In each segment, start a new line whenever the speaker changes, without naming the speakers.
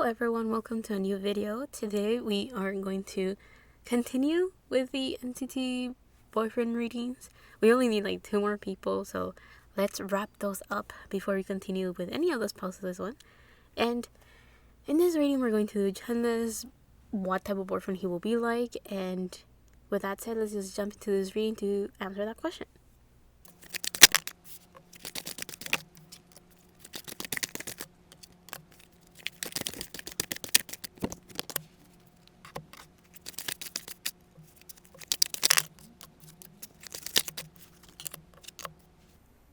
everyone, welcome to a new video. Today we are going to continue with the NCT boyfriend readings. We only need like 2 more people, so let's wrap those up before we continue with any of those posts of this one. And in this reading we're going to do Chenle's what type of boyfriend he will be like, and with that said, let's just jump into this reading to answer that question.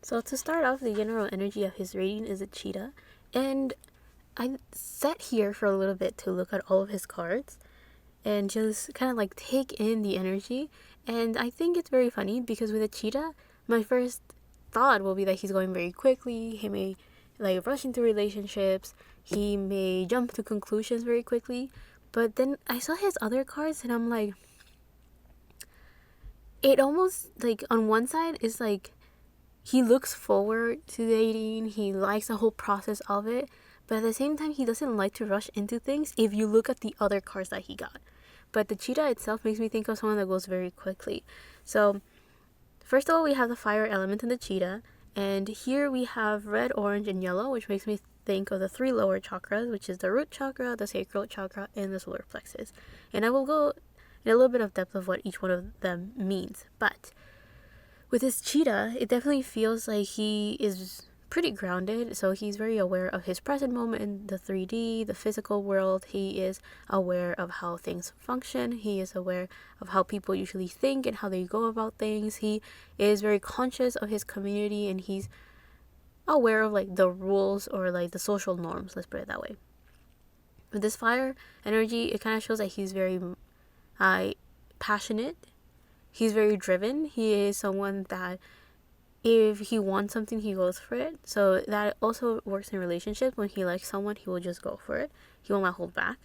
So to start off, the general energy of his reading is a cheetah, and I sat here for a little bit to look at all of his cards and just kind of like take in the energy. And I think it's very funny because with a cheetah, my first thought will be that he's going very quickly. He may like rush into relationships. He may jump to conclusions very quickly. But then I saw his other cards and I'm like, it almost like on one side is like he looks forward to dating. He likes the whole process of it. But at the same time, he doesn't like to rush into things if you look at the other cards that he got. But the cheetah itself makes me think of someone that goes very quickly. So first of all, we have the fire element in the cheetah. And here we have red, orange, and yellow, which makes me think of the 3 lower chakras, which is the root chakra, the sacral chakra, and the solar plexus. And I will go in a little bit of depth of what each one of them means. But with this cheetah, it definitely feels like he is pretty grounded. So he's very aware of his present moment in the 3D, the physical world. He is aware of how things function. He is aware of how people usually think and how they go about things. He is very conscious of his community, and he's aware of like the rules or like the social norms, let's put it that way. With this fire energy, it kind of shows that he's very passionate. He's very driven. He is someone that if he wants something, he goes for it. So that also works in relationships. When he likes someone, he will just go for it. He will not hold back.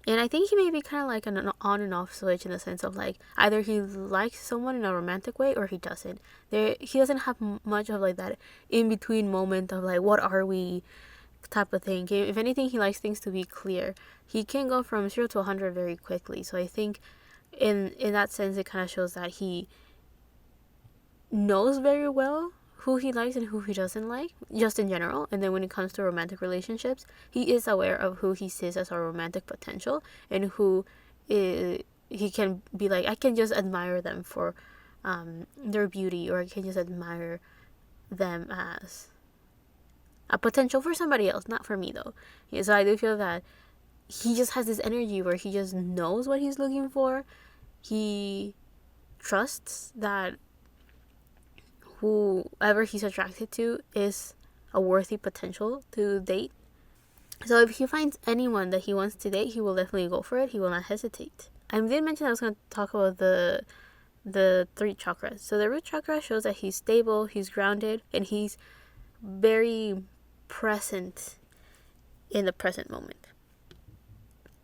And I think he may be kind of like an on and off switch in the sense of like either he likes someone in a romantic way or he doesn't. He doesn't have much of like that in between moment of like what are we type of thing. If anything, he likes things to be clear. He can go from 0 to 100 very quickly. So I think in that sense, it kind of shows that he knows very well who he likes and who he doesn't like, just in general. And then when it comes to romantic relationships, he is aware of who he sees as a romantic potential and who he can be like, I can just admire them for their beauty, or I can just admire them as a potential for somebody else, not for me though. Yeah, so I do feel that he just has this energy where he just knows what he's looking for. He trusts that whoever he's attracted to is a worthy potential to date. So if he finds anyone that he wants to date, he will definitely go for it. He will not hesitate. I did mention I was going to talk about the 3 chakras. So the root chakra shows that he's stable, he's grounded, and he's very present in the present moment.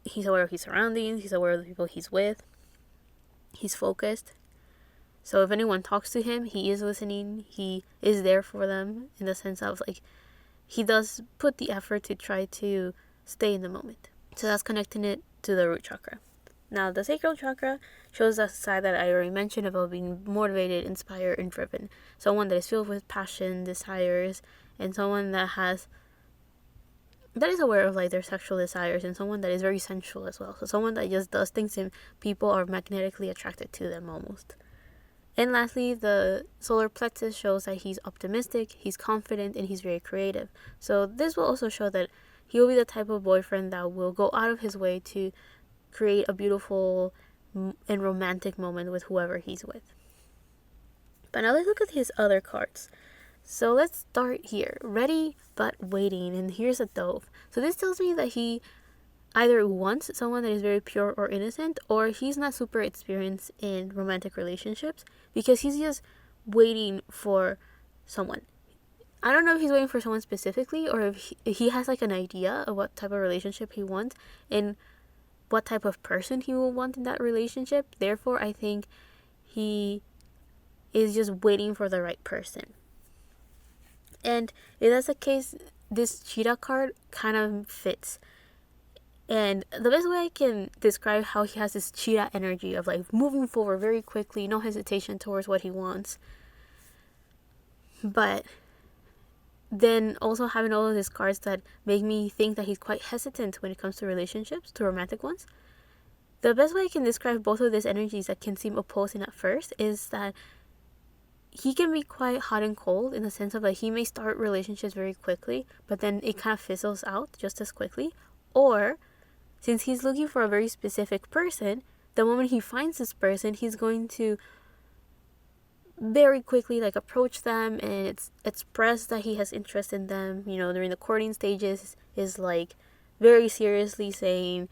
He's aware of his surroundings, he's aware of the people he's with, he's focused. So if anyone talks to him, he is listening, he is there for them in the sense of like he does put the effort to try to stay in the moment. So that's connecting it to the root chakra. Now the sacral chakra shows that side that I already mentioned about being motivated, inspired, and driven. Someone that is filled with passion, desires, and someone that is aware of like their sexual desires, and someone that is very sensual as well. So someone that just does things and people are magnetically attracted to them almost. And lastly, the solar plexus shows that he's optimistic, he's confident, and he's very creative. So this will also show that he will be the type of boyfriend that will go out of his way to create a beautiful and romantic moment with whoever he's with. But now let's look at his other cards. So let's start here. Ready but waiting, and here's a dove. So this tells me that he either wants someone that is very pure or innocent, or he's not super experienced in romantic relationships because he's just waiting for someone. I don't know if he's waiting for someone specifically, or if he has like an idea of what type of relationship he wants and what type of person he will want in that relationship. Therefore, I think he is just waiting for the right person. And if that's the case, this cheetah card kind of fits. And the best way I can describe how he has this cheetah energy of like moving forward very quickly, no hesitation towards what he wants. But then also having all of these cards that make me think that he's quite hesitant when it comes to relationships, to romantic ones. The best way I can describe both of these energies that can seem opposing at first is that he can be quite hot and cold in the sense of like he may start relationships very quickly, but then it kind of fizzles out just as quickly. Or since he's looking for a very specific person, the moment he finds this person, he's going to very quickly like approach them and express that he has interest in them. You know, during the courting stages is like very seriously saying,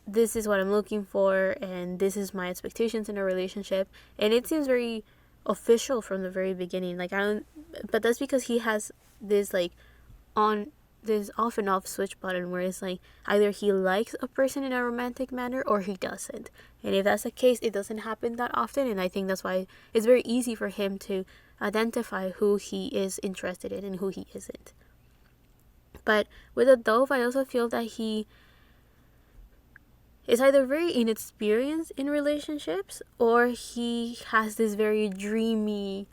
this is what I'm looking for and this is my expectations in a relationship. And it seems very official from the very beginning. But that's because he has this like on this off and off switch button where it's like either he likes a person in a romantic manner or he doesn't. And if that's the case, it doesn't happen that often, and I think that's why it's very easy for him to identify who he is interested in and who he isn't. But with a dove, I also feel that he is either very inexperienced in relationships or he has this very dreamy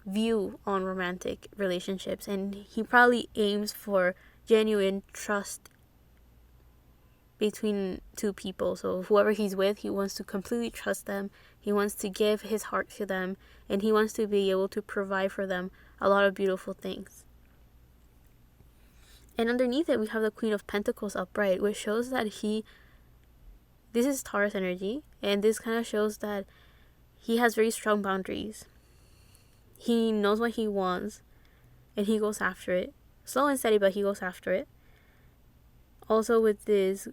view on romantic relationships, and he probably aims for genuine trust between two people. So whoever he's with, he wants to completely trust them, he wants to give his heart to them, and he wants to be able to provide for them a lot of beautiful things. And underneath it, we have the Queen of Pentacles upright, which shows that this is Taurus energy, and this kind of shows that he has very strong boundaries. He knows what he wants, and he goes after it. Slow and steady, but he goes after it. Also, with this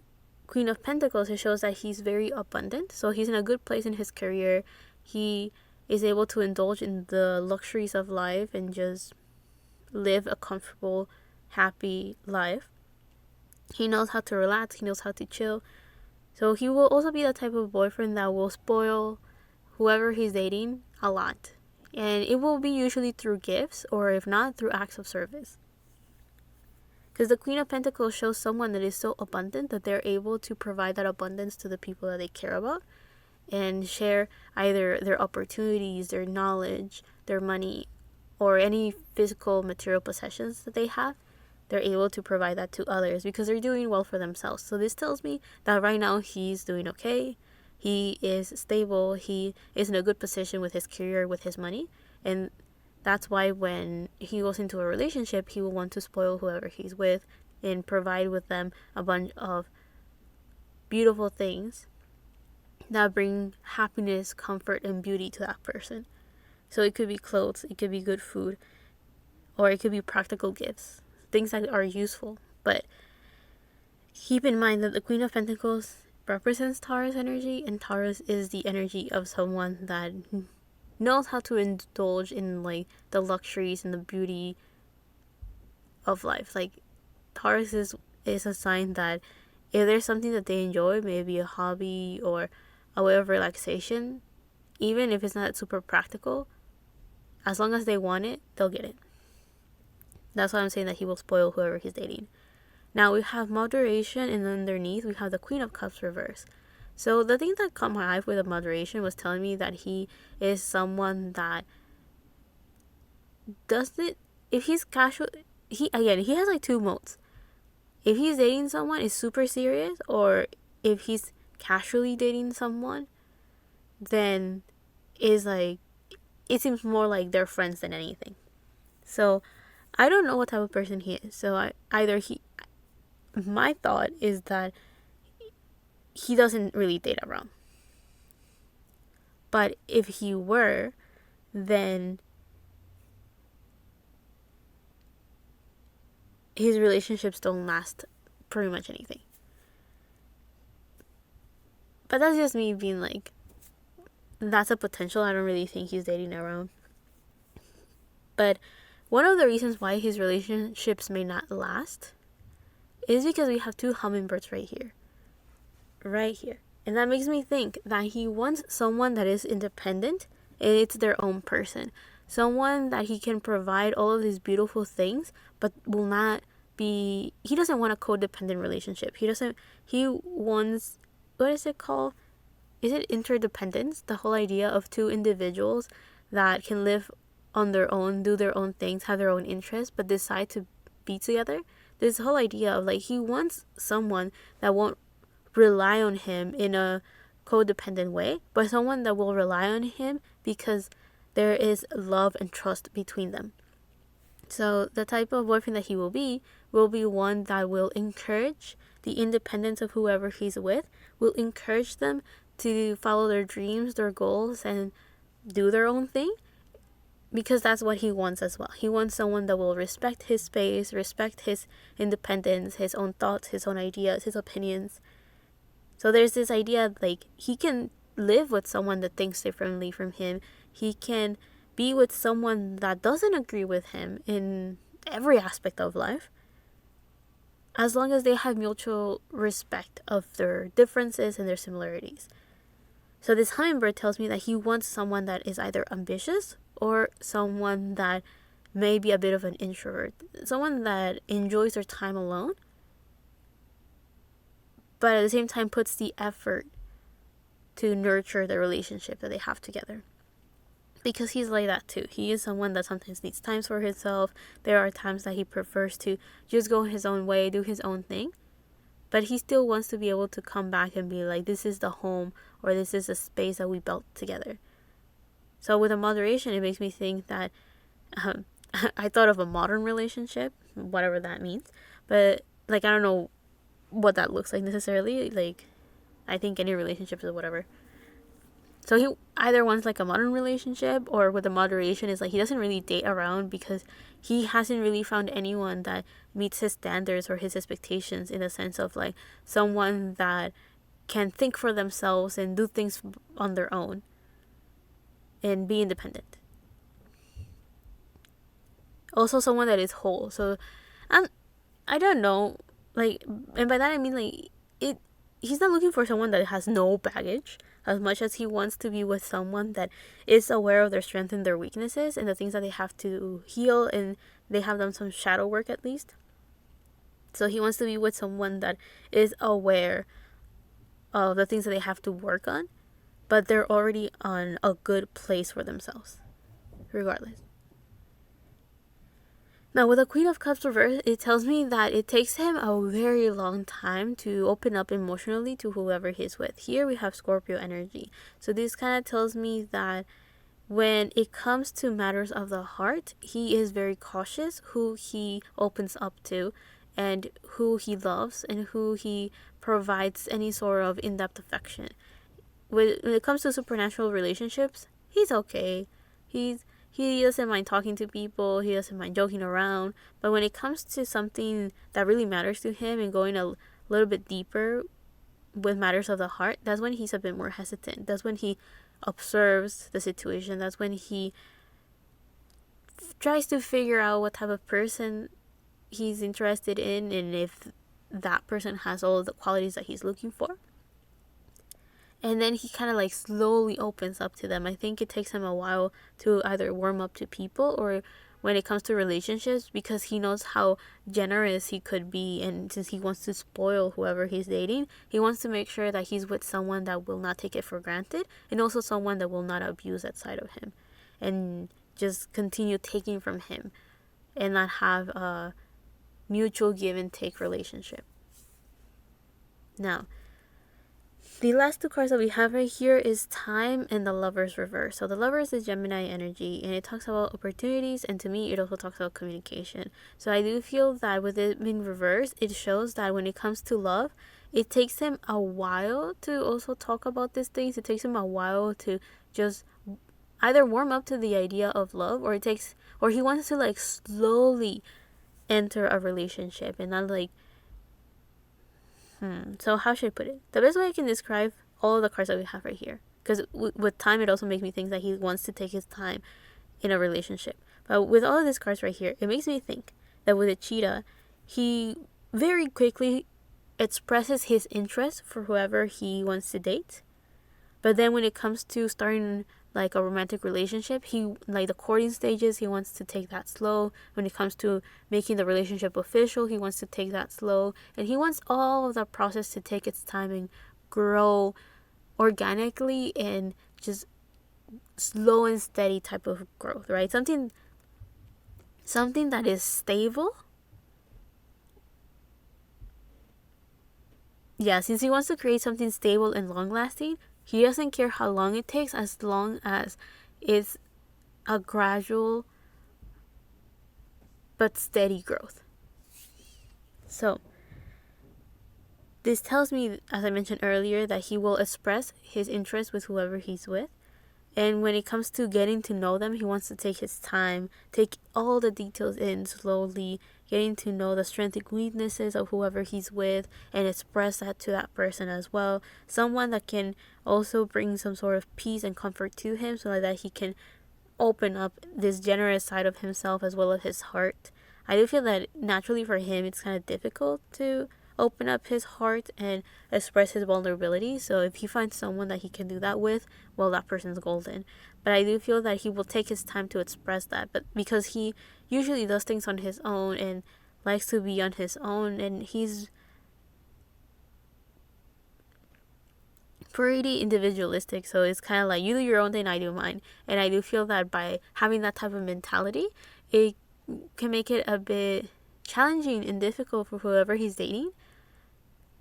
Queen of Pentacles, it shows that he's very abundant. So he's in a good place in his career. He is able to indulge in the luxuries of life and just live a comfortable, happy life. He knows how to relax. He knows how to chill. So he will also be the type of boyfriend that will spoil whoever he's dating a lot. And it will be usually through gifts, or if not, through acts of service. Because the Queen of Pentacles shows someone that is so abundant that they're able to provide that abundance to the people that they care about and share either their opportunities, their knowledge, their money, or any physical material possessions that they have. They're able to provide that to others because they're doing well for themselves. So this tells me that right now he's doing okay. He is stable. He is in a good position with his career, with his money. And that's why when he goes into a relationship, he will want to spoil whoever he's with and provide with them a bunch of beautiful things that bring happiness, comfort, and beauty to that person. So it could be clothes, it could be good food, or it could be practical gifts, things that are useful. But keep in mind that the Queen of Pentacles represents Taurus energy, and Taurus is the energy of someone that knows how to indulge in like the luxuries and the beauty of life. Like Taurus is a sign that if there's something that they enjoy, maybe a hobby or a way of relaxation, even if it's not super practical, as long as they want it, they'll get it. That's why I'm saying that he will spoil whoever he's dating. Now we have moderation, and underneath we have the Queen of Cups reverse. So the thing that caught my eye with the moderation was telling me that he is someone that doesn't, if he's casual, he has like two modes. If he's dating someone, it's super serious, or if he's casually dating someone, then is like, it seems more like they're friends than anything. So I don't know what type of person he is. So my thought is that he doesn't really date around. But if he were, then his relationships don't last pretty much anything. But that's just me being like, that's a potential. I don't really think he's dating around. But one of the reasons why his relationships may not last is because we have two hummingbirds right here. Right here. And that makes me think that he wants someone that is independent and it's their own person. someone that he can provide all of these beautiful things, but will not be, he doesn't want a codependent relationship. He wants, what is it called? Is it interdependence? The whole idea of two individuals that can live on their own, do their own things, have their own interests, but decide to be together. This whole idea of like, he wants someone that won't rely on him in a codependent way, but someone that will rely on him because there is love and trust between them. So the type of boyfriend that he will be one that will encourage the independence of whoever he's with, will encourage them to follow their dreams, their goals, and do their own thing, because that's what he wants as well. He wants someone that will respect his space, respect his independence, his own thoughts, his own ideas, his opinions. So there's this idea like he can live with someone that thinks differently from him. He can be with someone that doesn't agree with him in every aspect of life, as long as they have mutual respect of their differences and their similarities. So this hummingbird tells me that he wants someone that is either ambitious or someone that may be a bit of an introvert, someone that enjoys their time alone, but at the same time puts the effort to nurture the relationship that they have together. Because he's like that too. He is someone that sometimes needs time for himself. There are times that he prefers to just go his own way, do his own thing. But he still wants to be able to come back and be like, this is the home, or this is the space that we built together. So with a moderation, it makes me think that I thought of a modern relationship, whatever that means. But like, I don't know what that looks like necessarily. Like, I think any relationship is whatever. So he either wants like a modern relationship, or with the moderation is like he doesn't really date around because he hasn't really found anyone that meets his standards or his expectations, in the sense of like someone that can think for themselves and do things on their own and be independent. Also someone that is whole. So I don't know, like, and by that I mean like he's not looking for someone that has no baggage, as much as he wants to be with someone that is aware of their strengths and their weaknesses and the things that they have to heal, and they have done some shadow work at least. So he wants to be with someone that is aware of the things that they have to work on, but they're already on a good place for themselves, regardless. Now, with the Queen of Cups reversed, it tells me that it takes him a very long time to open up emotionally to whoever he's with. Here we have Scorpio energy. So this kind of tells me that when it comes to matters of the heart, he is very cautious who he opens up to and who he loves and who he provides any sort of in-depth affection. When it comes to supernatural relationships, he's okay. He doesn't mind talking to people, he doesn't mind joking around, but when it comes to something that really matters to him and going a little bit deeper with matters of the heart, that's when he's a bit more hesitant. That's when he observes the situation. That's when he tries to figure out what type of person he's interested in and if that person has all of the qualities that he's looking for. And then he kind of like slowly opens up to them. I think it takes him a while to either warm up to people, or when it comes to relationships, because he knows how generous he could be. And since he wants to spoil whoever he's dating, he wants to make sure that he's with someone that will not take it for granted, and also someone that will not abuse that side of him and just continue taking from him and not have a mutual give and take relationship. Now, the last two cards that we have right here is Time and the Lover's Reverse. So the Lovers is Gemini energy, and it talks about opportunities, and to me it also talks about communication. So I do feel that with it being reversed, it shows that when it comes to love, it takes him a while to also talk about these things. It takes him a while to just either warm up to the idea of love, or he wants to like slowly enter a relationship and not like so how should I put it? The best way I can describe all of the cards that we have right here, because with time it also makes me think that he wants to take his time in a relationship. But with all of these cards right here, it makes me think that with a cheetah, he very quickly expresses his interest for whoever he wants to date. But then when it comes to starting like a romantic relationship, he like the courting stages, he wants to take that slow. When it comes to making the relationship official, he wants to take that slow, and he wants all of the process to take its time and grow organically and just slow and steady type of growth, right? Something that is stable. Yeah, since he wants to create something stable and long lasting, he doesn't care how long it takes, as long as it's a gradual but steady growth. So this tells me, as I mentioned earlier, that he will express his interest with whoever he's with. And when it comes to getting to know them, he wants to take his time, take all the details in slowly, getting to know the strengths and weaknesses of whoever he's with, and express that to that person as well. Someone that can also bring some sort of peace and comfort to him, so that he can open up this generous side of himself as well as his heart. I do feel that naturally for him, it's kind of difficult to open up his heart and express his vulnerability. So if he finds someone that he can do that with, well, that person's golden. But I do feel that he will take his time to express that. But because he usually does things on his own and likes to be on his own, and he's pretty individualistic, so it's kind of like you do your own thing, I do mine. And I do feel that by having that type of mentality, it can make it a bit challenging and difficult for whoever he's dating,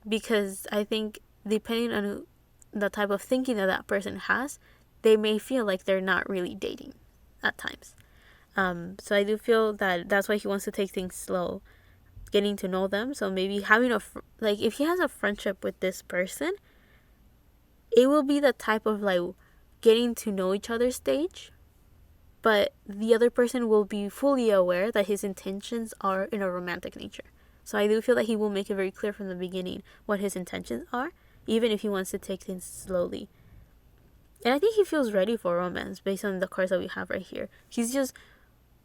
because I think depending on the type of thinking that person has, they may feel like they're not really dating at times. So I do feel that that's why he wants to take things slow, getting to know them. So maybe having like if he has a friendship with this person, it will be the type of like getting to know each other stage, but the other person will be fully aware that his intentions are in a romantic nature. So I do feel that he will make it very clear from the beginning what his intentions are, even if he wants to take things slowly. And I think he feels ready for romance based on the cards that we have right here. He's just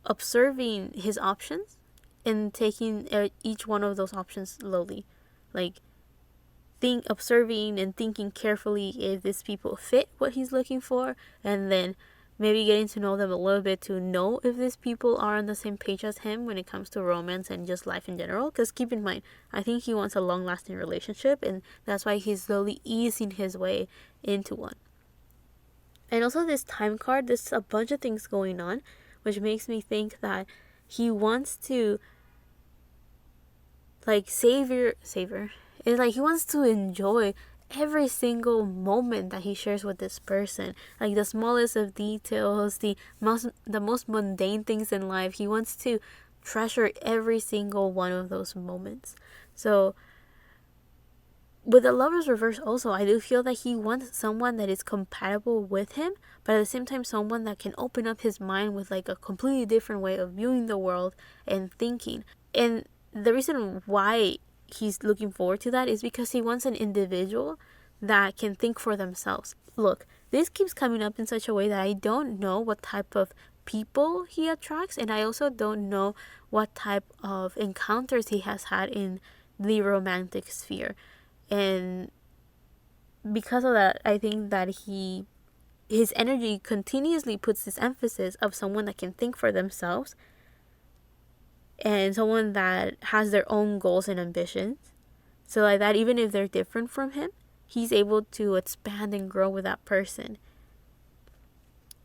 observing his options and taking each one of those options slowly. Like observing and thinking carefully if these people fit what he's looking for, and then maybe getting to know them a little bit to know if these people are on the same page as him when it comes to romance and just life in general. Because keep in mind, I think he wants a long-lasting relationship, and that's why he's slowly easing his way into one. And also this time card, there's a bunch of things going on, which makes me think that he wants to like savor. It's like he wants to enjoy every single moment that he shares with this person, like the smallest of details, the most mundane things in life. He wants to treasure every single one of those moments. So with the Lover's reverse also, I do feel that he wants someone that is compatible with him, but at the same time someone that can open up his mind with like a completely different way of viewing the world and thinking. And the reason why he's looking forward to that is because he wants an individual that can think for themselves. Look, this keeps coming up in such a way that I don't know what type of people he attracts, and I also don't know what type of encounters he has had in the romantic sphere. And because of that, I think that his energy continuously puts this emphasis of someone that can think for themselves, and someone that has their own goals and ambitions. So like that, even if they're different from him, he's able to expand and grow with that person.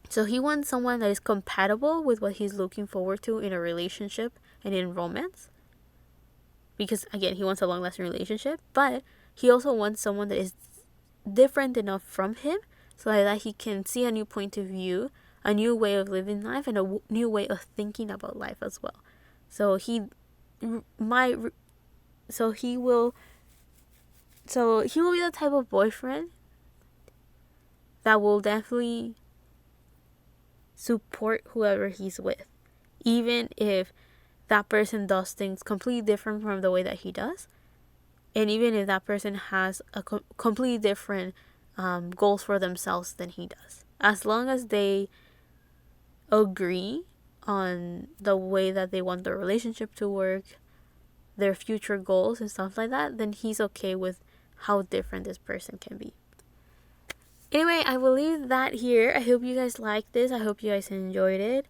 So he wants someone that is compatible with what he's looking forward to in a relationship and in romance. Because again, he wants a long-lasting relationship, but he also wants someone that is different enough from him so that he can see a new point of view, a new way of living life, and a new way of thinking about life as well. So he will be the type of boyfriend that will definitely support whoever he's with, even if that person does things completely different from the way that he does, and even if that person has a completely different goals for themselves than he does. As long as they agree on the way that they want their relationship to work, their future goals and stuff like that, then he's okay with how different this person can be. Anyway, I will leave that here. I hope you guys liked this. I hope you guys enjoyed it.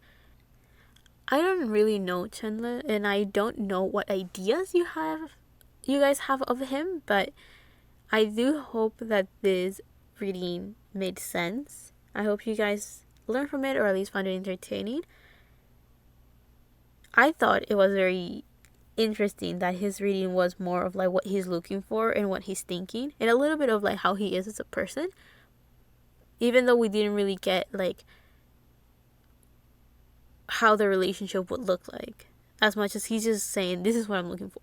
I don't really know Chenle, and I don't know what ideas you guys have of him, but I do hope that this reading made sense. I hope you guys learned from it, or at least found it entertaining. I thought it was very interesting that his reading was more of like what he's looking for and what he's thinking, and a little bit of like how he is as a person, even though we didn't really get like how the relationship would look like, as much as he's just saying this is what I'm looking for.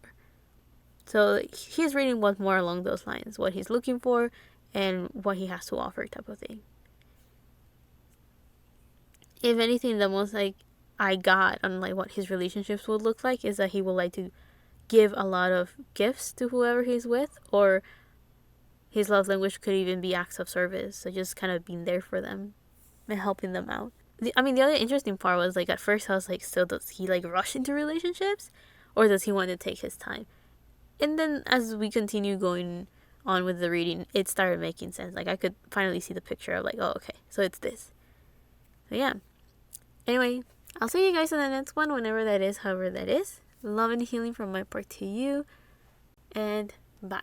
So his reading was more along those lines, what he's looking for and what he has to offer type of thing. If anything, the most like I got on like what his relationships would look like is that he would like to give a lot of gifts to whoever he's with, or his love language could even be acts of service, so just kind of being there for them and helping them out. The other interesting part was like at first I was like, so does he like rush into relationships, or does he want to take his time? And then as we continue going on with the reading, it started making sense. Like I could finally see the picture of like, oh, okay, so it's this. So yeah. Anyway, I'll see you guys in the next one, whenever that is, however that is. Love and healing from my part to you, and bye.